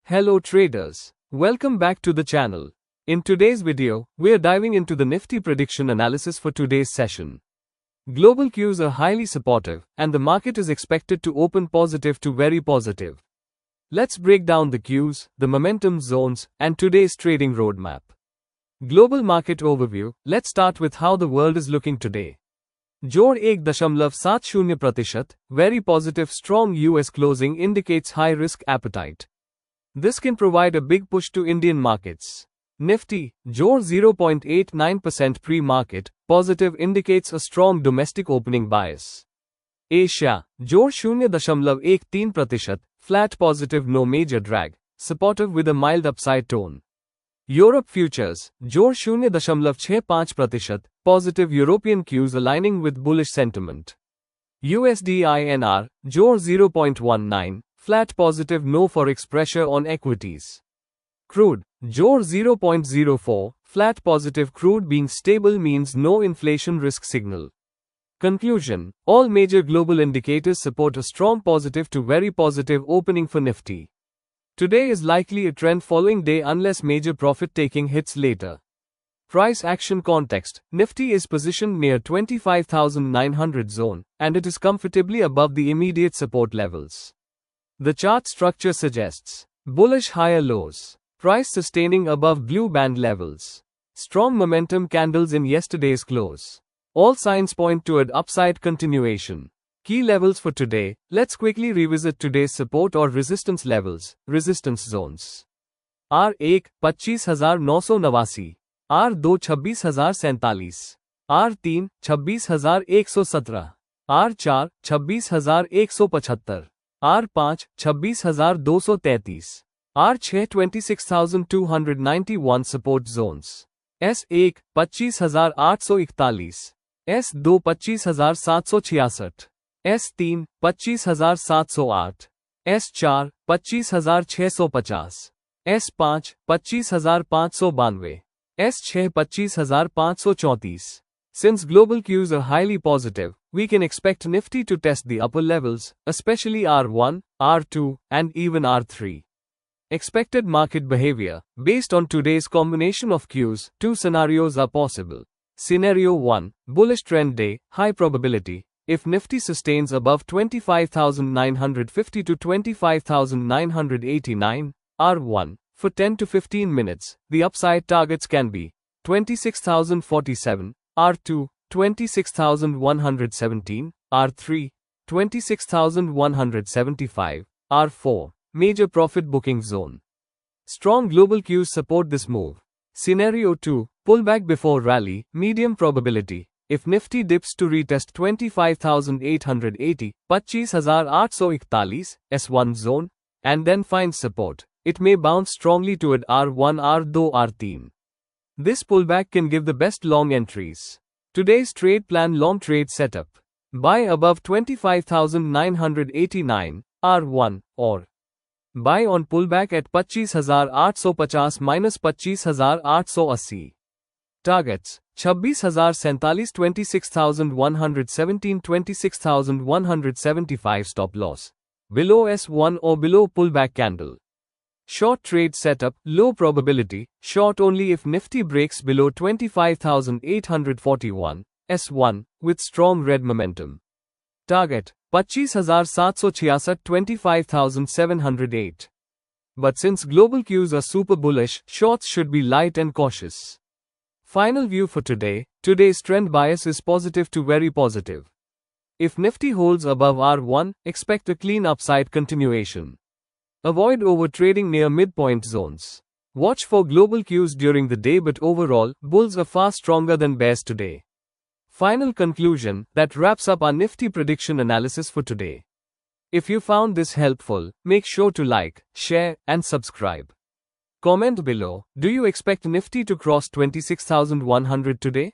Hello traders, welcome back to the channel. In today's video, we are diving into the Nifty prediction analysis for today's session. Global cues are highly supportive, and the market is expected to open positive to very positive. Let's break down the cues, the momentum zones, and today's trading roadmap. Global market overview. Let's start with how the world is looking today. जोड़ 1.70%, very positive. Strong US closing indicates high risk appetite. This can provide a big push to Indian markets. Nifty, जोड़ 0.89% pre-market, positive indicates a strong domestic opening bias. Asia, जोड़ 0.13%, flat positive, no major drag, supportive with a mild upside tone. Europe futures, जोड़ 0.65%, positive. European cues aligning with bullish sentiment. USD INR, जोड़ 0.19, flat positive, no forex pressure on equities. Crude, जोड़ 0.04, flat positive. Crude being stable means no inflation risk signal. Conclusion, all major global indicators support a strong positive to very positive opening for Nifty. Today is likely a trend following day unless major profit taking hits later. Price action context. Nifty is positioned near 25,900 zone, and it is comfortably above the immediate support levels. The chart structure suggests bullish higher lows, price sustaining above blue band levels, strong momentum candles in yesterday's close. All signs point toward upside continuation. Key levels for today. Let's quickly revisit today's support or resistance levels, resistance zones. R1 25,989, R2 26,047, R3 26,117, R4 26,175, R5 26,233, R6 26,291. Support zones. S1 25,841, S2 25,766, S3 25,708, S4 25,650, S5 25,592, S6 25,534. Since global cues are highly positive, we can expect Nifty to test the upper levels, especially R1, R2, and even R3. Expected market behavior. Based on today's combination of cues, two scenarios are possible. Scenario 1, bullish trend day, high probability. If Nifty sustains above 25,950 to 25,989, R1, for 10 to 15 minutes, the upside targets can be 26,047, R2, 26,117, R3, 26,175, R4, major profit booking zone. Strong global cues support this move. Scenario 2, pullback before rally, medium probability. If Nifty dips to retest 25,880, 25,841, S1 zone, and then finds support, it may bounce strongly toward R1, R2, R3. This pullback can give the best long entries. Today's trade plan. Long trade setup. Buy above 25,989, R1, or buy on pullback at 25,850 minus 25,880. Targets: 26,047, 26,117, 26,175. Stop loss below S1 or below pullback candle. Short trade setup. Low probability, short only if Nifty breaks below 25,841, S1, with strong red momentum. Target: 25,766, 25,708. But since global cues are super bullish, shorts should be light and cautious. Final view for today. Today's trend bias is positive to very positive. If Nifty holds above R1, expect a clean upside continuation. Avoid overtrading near midpoint zones. Watch for global cues during the day, but overall, bulls are far stronger than bears today. Final conclusion. That wraps up our Nifty prediction analysis for today. If you found this helpful, make sure to like, share, and subscribe. Comment below. Do you expect Nifty to cross 26,100 today?